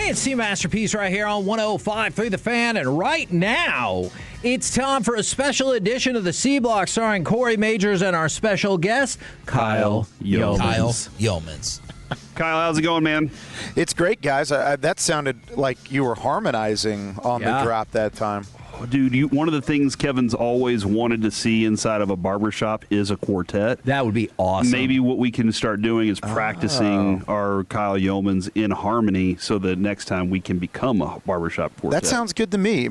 K&C Masterpiece right here on 105.3 The Fan. And right now, it's time for a special edition of the C Block starring Corey Majors and our special guest, Kyle Youmans. Kyle, how's it going, man? It's great, guys. That sounded like you were harmonizing on the drop that time. Dude, one of the things Kevin's always wanted to see inside of a barbershop is a quartet. That would be awesome. Maybe what we can start doing is practicing our Kyle Youmans in harmony so that next time we can become a barbershop quartet. That sounds good to me.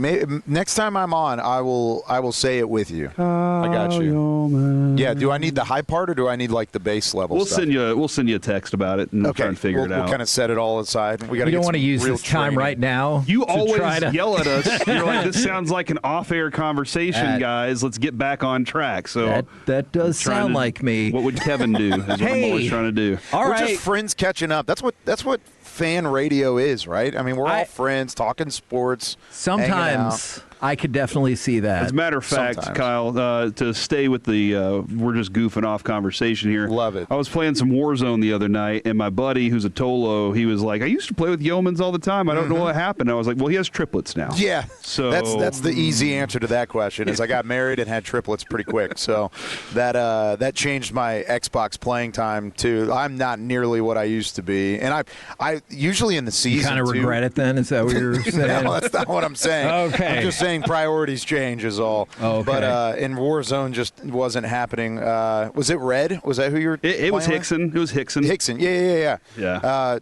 Next time I'm on, I will say it with you. I got you. Youmans. Yeah, do I need the high part or do I need like the bass level stuff? We'll send you a text about it and try and figure it out. We'll kind of set it all aside. We don't want to use this time right now. You always yell at us. You're like, this sounds like an off-air conversation, guys. Let's get back on track. So that does sound like me. What would Kevin do? Is what I'm always trying to do. We're just friends catching up. That's what fan radio is, right? I mean, we're all friends talking sports. Sometimes I could definitely see that. As a matter of fact, Kyle, to stay with the we're just goofing off conversation here. Love it. I was playing some Warzone the other night, and my buddy, who's a Tolo, he was like, I used to play with Youmans all the time. I don't know what happened. I was like, well, he has triplets now. Yeah. So that's the easy answer to that question is I got married and had triplets pretty quick. So that changed my Xbox playing time, too. I'm not nearly what I used to be. And I usually in the season, you kind of regret it then? Is that what you're saying? No, that's not what I'm saying. Okay. I'm just saying priorities change is all. Okay. But in Warzone just wasn't happening. Was it Red? Was that who you were It was Hickson. With? It was Hickson. Hickson. Yeah.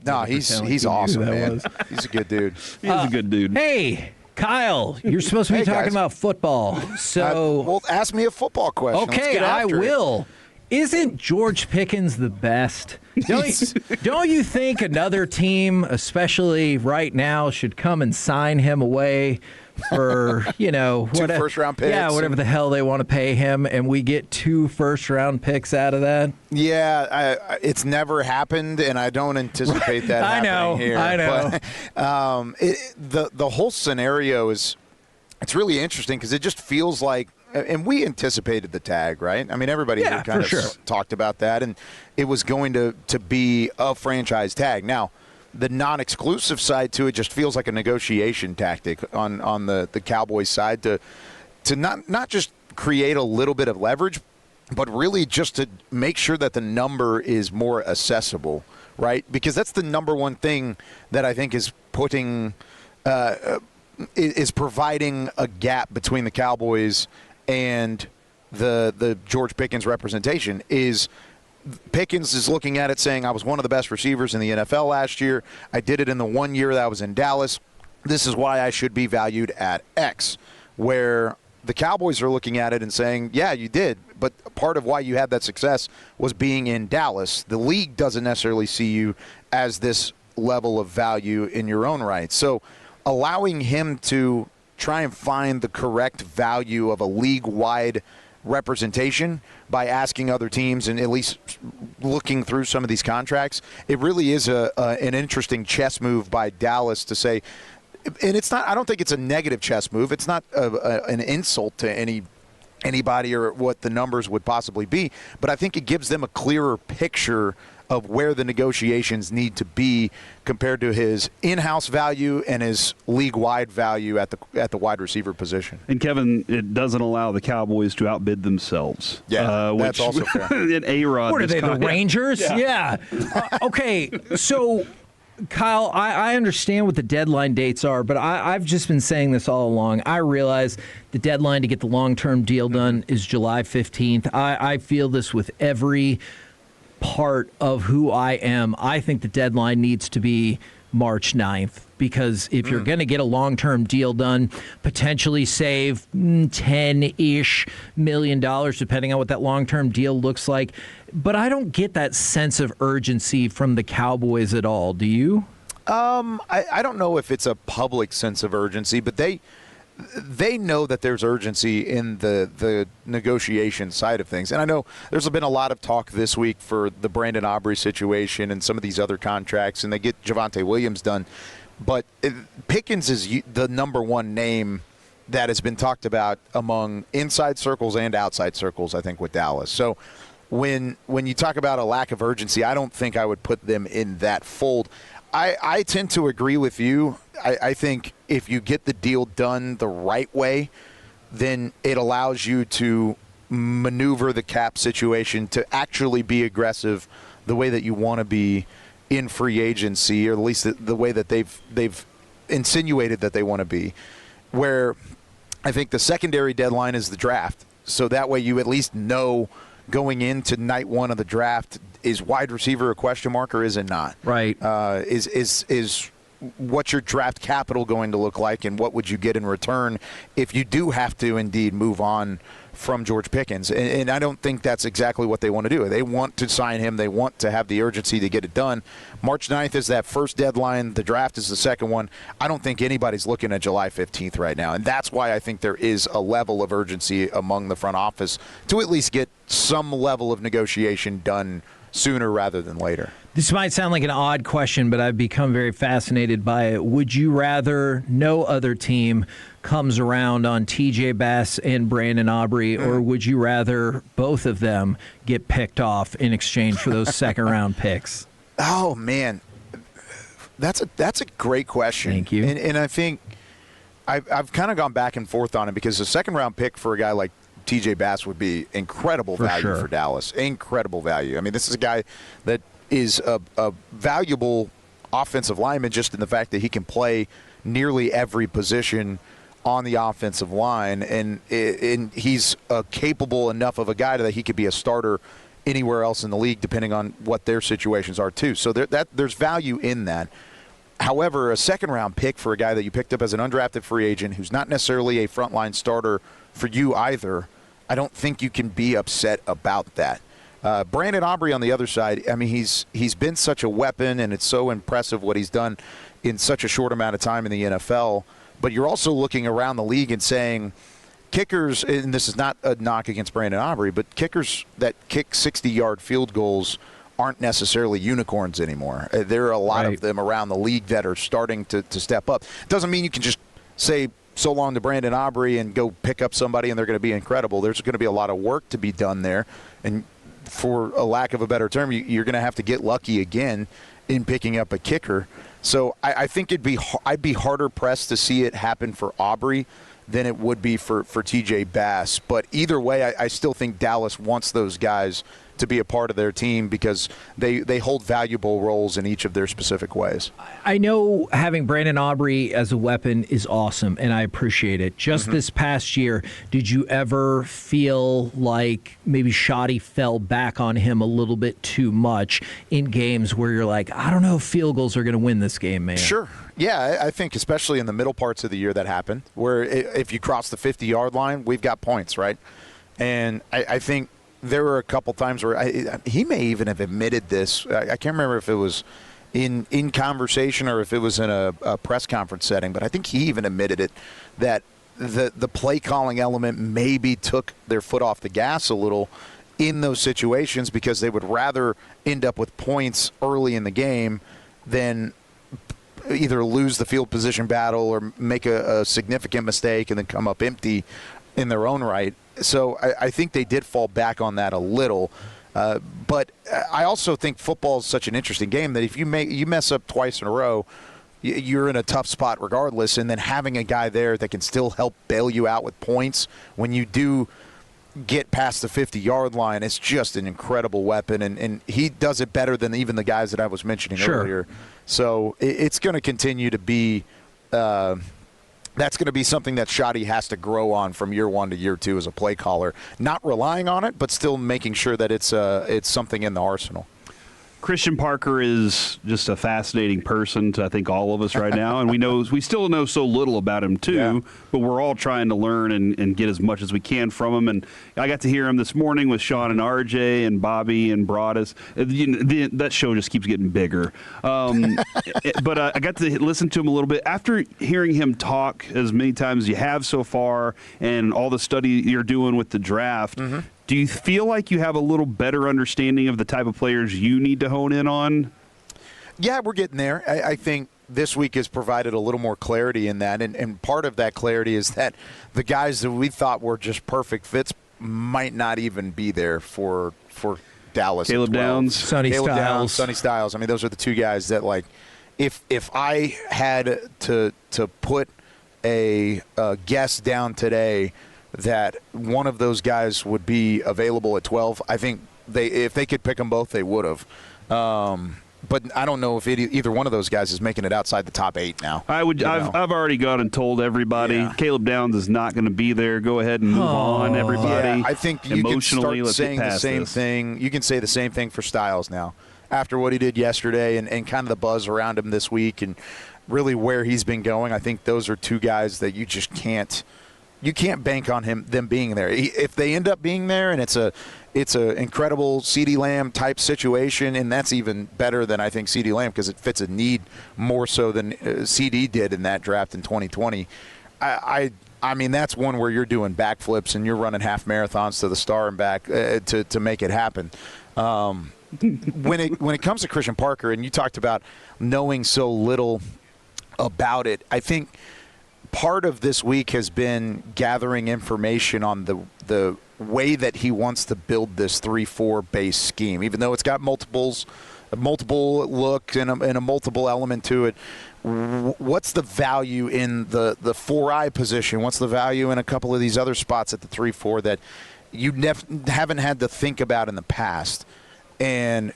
No, he's awesome, man. He's a good dude. He's a good dude. Hey, Kyle, you're supposed to be talking about football. So well, ask me a football question. Okay, I will. Isn't George Pickens the best? Don't you think another team, especially right now, should come and sign him away for, 2 first-round picks? Yeah, whatever the hell they want to pay him, and we get 2 first-round picks out of that? Yeah, it's never happened, and I don't anticipate that happening here. I know. But, the whole scenario it's really interesting because it just feels like, and we anticipated the tag, right? I mean, everybody here kind of talked about that, and it was going to be a franchise tag. Now, the non-exclusive side to it just feels like a negotiation tactic on the Cowboys side to not just create a little bit of leverage, but really just to make sure that the number is more accessible, right? Because that's the number one thing that I think is is providing a gap between the Cowboys and the George Pickens representation. Is Pickens is looking at it saying, I was one of the best receivers in the NFL last year. I did it in the 1 year that I was in Dallas. This is why I should be valued at X. Where the Cowboys are looking at it and saying, yeah, you did, but part of why you had that success was being in Dallas. The league doesn't necessarily see you as this level of value in your own right. So allowing him to try and find the correct value of a league-wide representation by asking other teams and at least looking through some of these contracts, it really is an interesting chess move by Dallas to say, and it's not, I don't think it's a negative chess move. It's not an insult to anybody or what the numbers would possibly be, but I think it gives them a clearer picture of where the negotiations need to be compared to his in-house value and his league-wide value at the wide receiver position. And Kevin, it doesn't allow the Cowboys to outbid themselves. Yeah, that's also fair. In A-Rod, what are they, the Rangers? Yeah. Okay, so Kyle, I understand what the deadline dates are, but I've just been saying this all along. I realize the deadline to get the long-term deal done is July 15th. I feel this with every part of who I am. I think the deadline needs to be March 9th because if you're going to get a long-term deal done, potentially save $10-ish million, depending on what that long-term deal looks like. But I don't get that sense of urgency from the Cowboys at all. Do you? I don't know if it's a public sense of urgency, but they know that there's urgency in the negotiation side of things. And I know there's been a lot of talk this week for the Brandon Aubrey situation and some of these other contracts, and they get Javonte Williams done. But Pickens is the number one name that has been talked about among inside circles and outside circles, I think, with Dallas. So when you talk about a lack of urgency, I don't think I would put them in that fold. I tend to agree with you. I think if you get the deal done the right way, then it allows you to maneuver the cap situation to actually be aggressive the way that you want to be in free agency, or at least the way that they've insinuated that they want to be, where I think the secondary deadline is the draft. So that way you at least know going into night one of the draft, is wide receiver a question mark or is it not? Right. Is what's your draft capital going to look like, and what would you get in return if you do have to indeed move on from George Pickens? And I don't think that's exactly what they want to do. They want to sign him. They want to have the urgency to get it done. March 9th is that first deadline. The draft is the second one. I don't think anybody's looking at July 15th right now, and that's why I think there is a level of urgency among the front office to at least get some level of negotiation done sooner rather than later. This might sound like an odd question, but I've become very fascinated by it. Would you rather no other team comes around on TJ Bass and Brandon Aubrey, or would you rather both of them get picked off in exchange for those second-round picks? Oh, man. That's a great question. Thank you. And I think I've kind of gone back and forth on it, because a second-round pick for a guy like TJ Bass would be incredible value for Dallas. Incredible value. I mean, this is a guy that is a valuable offensive lineman just in the fact that he can play nearly every position on the offensive line, and he's capable enough of a guy that he could be a starter anywhere else in the league, depending on what their situations are too. So there's value in that. However, a second-round pick for a guy that you picked up as an undrafted free agent who's not necessarily a frontline starter for you either, I don't think you can be upset about that. Brandon Aubrey on the other side, I mean, he's been such a weapon, and it's so impressive what he's done in such a short amount of time in the NFL. But you're also looking around the league and saying kickers, and this is not a knock against Brandon Aubrey, but kickers that kick 60-yard field goals aren't necessarily unicorns anymore. There are a lot of them around the league that are starting to step up. Doesn't mean you can just say so long to Brandon Aubrey and go pick up somebody and they're going to be incredible. There's going to be a lot of work to be done there. And for a lack of a better term, you're going to have to get lucky again in picking up a kicker. So I think I'd be harder pressed to see it happen for Aubrey than it would be for TJ Bass. But either way, I still think Dallas wants those guys to be a part of their team because they hold valuable roles in each of their specific ways. I know having Brandon Aubrey as a weapon is awesome, and I appreciate it. Just this past year, did you ever feel like maybe Shoddy fell back on him a little bit too much in games where you're like, I don't know if field goals are going to win this game, man? Sure. Yeah, I think especially in the middle parts of the year that happened, where if you cross the 50-yard line, we've got points, right? And I think there were a couple times where he may even have admitted this. I can't remember if it was in conversation or if it was in a press conference setting, but I think he even admitted it, that the play calling element maybe took their foot off the gas a little in those situations because they would rather end up with points early in the game than either lose the field position battle or make a significant mistake and then come up empty in their own right. So I think they did fall back on that a little. But I also think football is such an interesting game that if you mess up twice in a row, you're in a tough spot regardless. And then having a guy there that can still help bail you out with points when you do get past the 50-yard line, it's just an incredible weapon. And he does it better than even the guys that I was mentioning earlier. So it's going to continue to be that's going to be something that Shoddy has to grow on from year one to year two as a play caller. Not relying on it, but still making sure that it's something in the arsenal. Christian Parker is just a fascinating person to, I think, all of us right now, and we still know so little about him too. But we're all trying to learn and get as much as we can from him. And I got to hear him this morning with Sean and RJ and Bobby and Broadus. That show just keeps getting bigger. But I got to listen to him a little bit after hearing him talk as many times as you have so far, and all the study you're doing with the draft. Do you feel like you have a little better understanding of the type of players you need to hone in on? Yeah, we're getting there. I think this week has provided a little more clarity in that. And part of that clarity is that the guys that we thought were just perfect fits might not even be there for Dallas. Caleb Downs. Sonny Styles. Sonny Styles. I mean, those are the two guys that, like, if I had to put a guess down today that one of those guys would be available at 12, I think if they could pick them both, they would have. But I don't know if either one of those guys is making it outside the top 8 now. I've already gone and told everybody Caleb Downs is not going to be there. Go ahead and move on, everybody. Yeah, I think you can start saying the same thing. You can say the same thing for Styles now. After what he did yesterday and kind of the buzz around him this week and really where he's been going, I think those are two guys that you just can't bank on them being there. If they end up being there and it's a incredible CeeDee Lamb type situation, and that's even better than I think CeeDee Lamb because it fits a need more so than CD did in that draft in 2020. I mean, that's one where you're doing backflips and you're running half marathons to the star and back to make it happen. When it comes to Christian Parker, and you talked about knowing so little about it, I think part of this week has been gathering information on the way that he wants to build this 3-4 base scheme, even though it's got multiple looks and a multiple element to it. What's the value in the 4-eye position? What's the value in a couple of these other spots at the 3-4 that you haven't had to think about in the past? And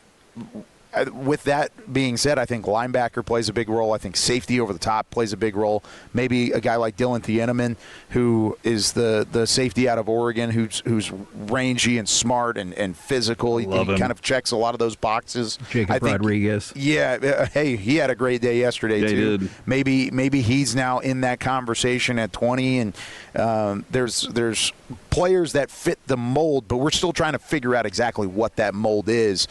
with that being said, I think linebacker plays a big role. I think safety over the top plays a big role. Maybe a guy like Dylan Thieneman, who is the safety out of Oregon, who's rangy and smart and physical. He kind of checks a lot of those boxes. Jacob Rodriguez. Yeah. Hey, he had a great day yesterday, too. Did. Maybe he's now in that conversation at 20, and there's players that fit the mold, but we're still trying to figure out exactly what that mold is.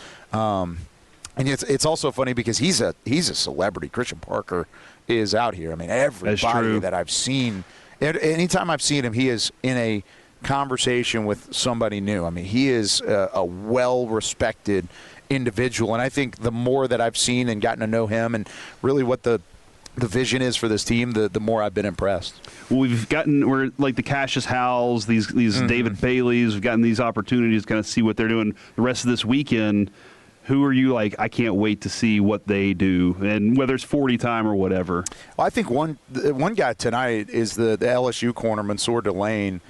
And it's also funny because he's a celebrity. Christian Parker is out here. I mean, everybody that I've seen, anytime I've seen him, he is in a conversation with somebody new. I mean, he is a well-respected individual. And I think the more that I've seen and gotten to know him and really what the vision is for this team, the more I've been impressed. Well, we're like the Cassius Howells, these David Baileys. We've gotten these opportunities to kind of see what they're doing the rest of this weekend. Who are you like, I can't wait to see what they do, and whether it's 40 time or whatever? Well, I think one guy tonight is the LSU corner, Mansour Delane.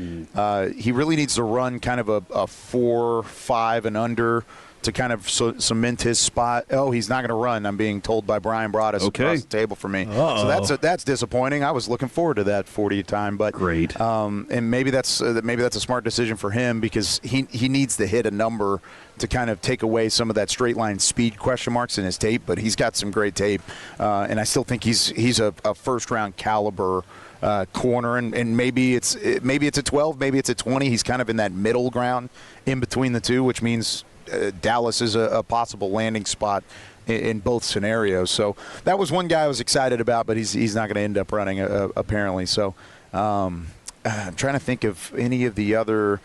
He really needs to run kind of a 4-5 and under to kind of cement his spot. Oh, he's not going to run. I'm being told by Brian Broaddus across the table from me. Uh-oh. So that's disappointing. I was looking forward to that 40 time, but great. And maybe that's a smart decision for him because he needs to hit a number to kind of take away some of that straight line speed question marks in his tape. But he's got some great tape, and I still think he's a first round caliber corner, and maybe it's a 12, maybe it's a 20. He's kind of in that middle ground in between the two, which means Dallas is a possible landing spot in both scenarios. So that was one guy I was excited about, but he's not going to end up running apparently. So I'm trying to think of any of the other.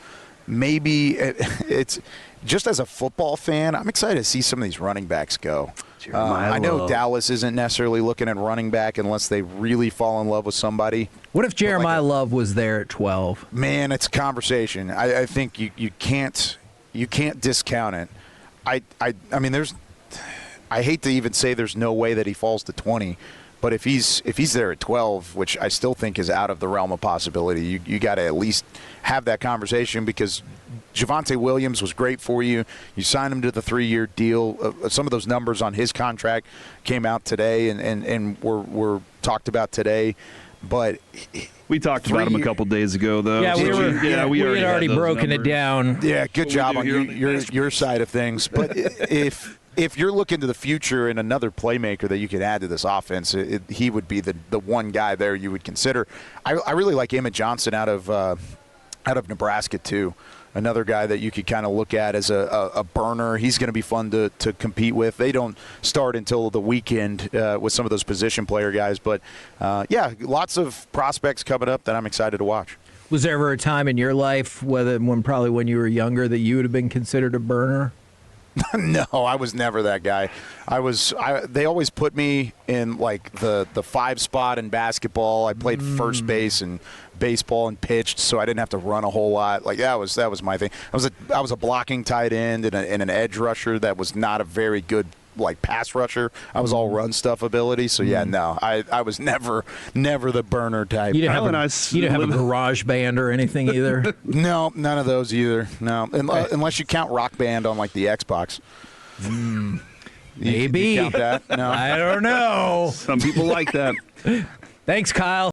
Maybe it's just as a football fan, I'm excited to see some of these running backs go. I know Dallas isn't necessarily looking at running back unless they really fall in love with somebody. What if Jeremiah Love was there at 12? Man, it's a conversation. I think you can't discount it. I mean, I hate to even say there's no way that he falls to 20, but if he's there at 12, which I still think is out of the realm of possibility, you got to at least have that conversation because Javonte Williams was great for you. You signed him to the 3-year deal. Some of those numbers on his contract came out today and were talked about today, but we talked about him a couple days ago, though. Yeah, we had already broken it down. Yeah, good job on your side of things. But if you're looking to the future and another playmaker that you could add to this offense, he would be the one guy there you would consider. I really like Emmett Johnson out of Nebraska too. Another guy that you could kind of look at as a burner. He's going to be fun to compete with. They don't start until the weekend with some of those position player guys. But, lots of prospects coming up that I'm excited to watch. Was there ever a time in your life, probably when you were younger, that you would have been considered a burner? No, I was never that guy. They always put me in like the 5 spot in basketball. I played first base and baseball and pitched, so I didn't have to run a whole lot. Like that was my thing. I was a blocking tight end and an edge rusher that was not a very good like pass rusher. I was all run stuff ability. So yeah, no, I was never the burner type. You didn't have a garage band or anything either? No, none of those either. No, unless you count Rock Band on like the Xbox. Maybe. You count that? No, I don't know. Some people like that. Thanks, Kyle.